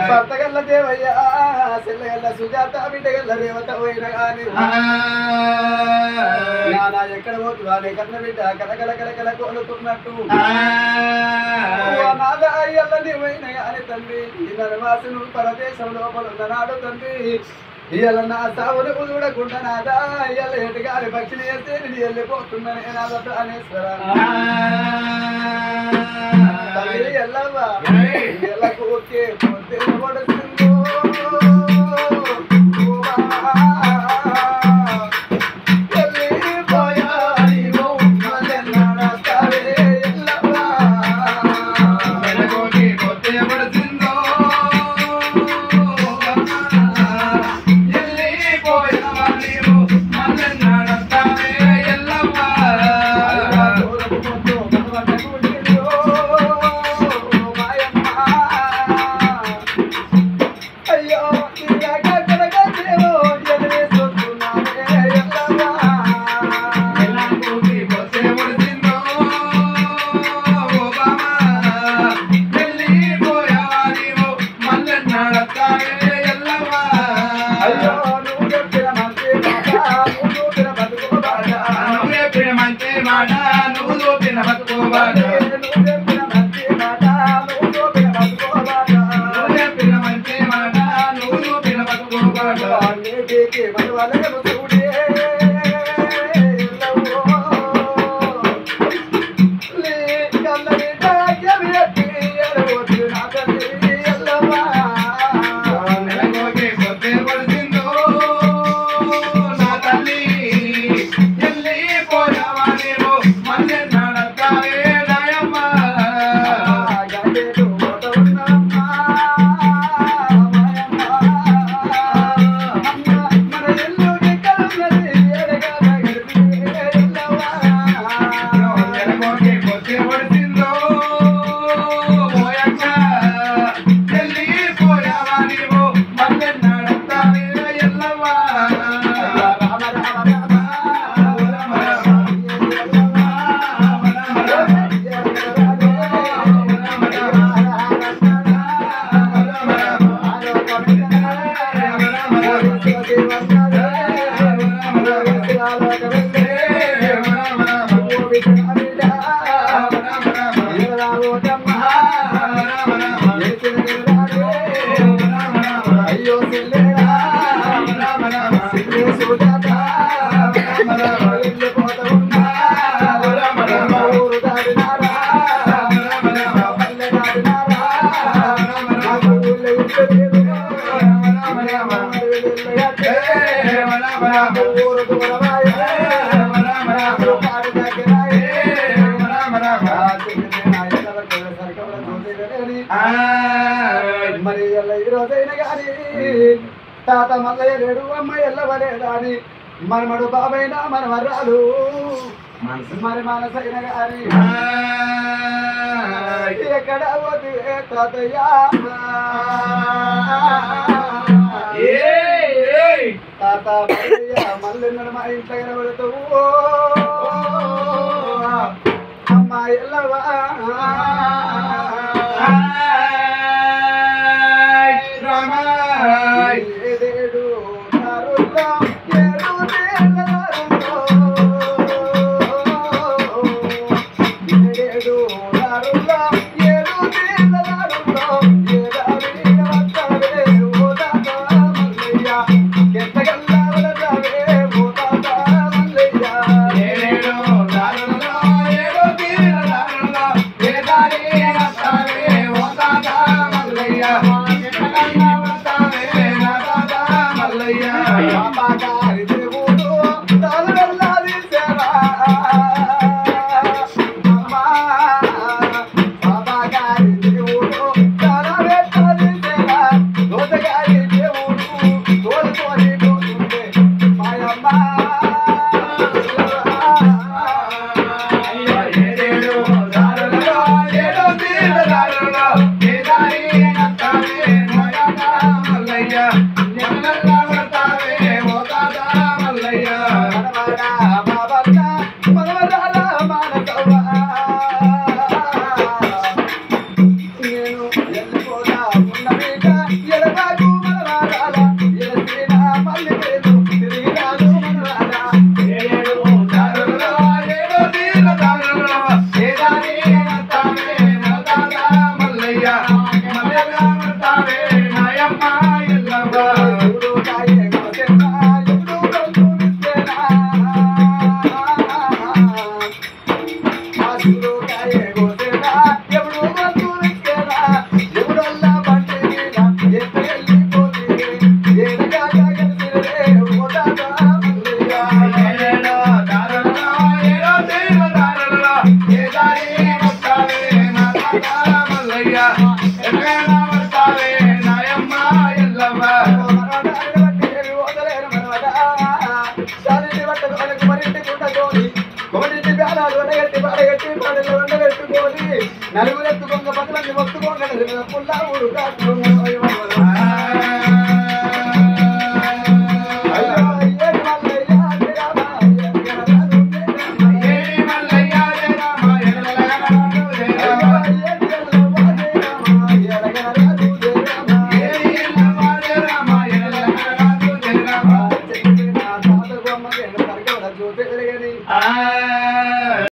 భర్తగల్ల దేవయ్య సెల్లగల్ల సుజాత బిడ్డగల్ల రేవత పోయిన గాని నానా ఎక్కడ పోతువానే కన్న బిడ్డ కలకల కలకల కోలుతున్నట్టు నాద అయ్యల్ల నీవైన గాని తండ్రి ఈ నరవాసును పరదేశం లోపల ఉన్ననాడు తండ్రి ఇయ్యాల నా సావును చూడకుండా నాదా ఇయ్యాల ఎటుగారి పక్షిని వేస్తే నేను వెళ్ళిపోతున్నానే నాద ప్రాణేశ్వర తల్లి ఎల్లవ్వ ఎల్లకు ఓకే పోతే పడుతుందో మరి ఈ రోజైనా గాని తాత మల్లయ్య లేడు అమ్మ ఎల్లవలేదా అని మనమడు బాబైనా మన మర్రాలు మరి మనసైన గాని ఎక్కడ పోతే తాతయ్య తాత మల్లయ్య మల్లెన్నడు మా ఇంట్లో కనబడతావు అమ్మ ఎల్లవా ఏదేడు నరుల్లో ఏడు నేలరుల్లో ఏడేడు నరుల్లో ఏడు నేలరుల్లో ఏదారి వస్తావే ఓ తాత మల్లయ్య ఎంతగల్లా వలసావే ఓ తాత మల్లయ్య ఏడేడు నరుల్లో ఏడు నేలరుల్లో ఏదారి వస్తావే ఓ తాత మల్లయ్య బాబాగారి దేవుడు తలవెల్లాది సేవ అమ్మా బాబాగారి దేవుడు తలవెల్లాది సేవ దోతగారి దేవుడు తోలుకొని పోతుండే మాయమ్మ ఏడేడు దారులలో ఏడు తీరదారులలో ఏదారి నత్తావే మల్లయ్య వస్తావే నాయమ్మ ఎల్లమ్మ శివుడు కాయే గోసేనా ఎప్పుడు బంధువిస్తేనా శివుడు కాయే గోసేనా ఎప్పుడు బంధువిస్తేనా ఎవడల్లా బండి మీద ఎంత వెళ్ళిపోతే ఏడగా కలిసిరే ఓటాగా మల్లయ్య ఏడో దారుల్లో ఏడో తీరు దారుల్లో ఏ దారి వస్తావే నా తాత మల్లయ్య ఎన్నగైనా వస్తావే నాయమ్మ ఎల్లమ్మ నలుగురెత్తుకొంగ 10 మంది మొత్తుకోండి పుల్లా ఊరు కాదు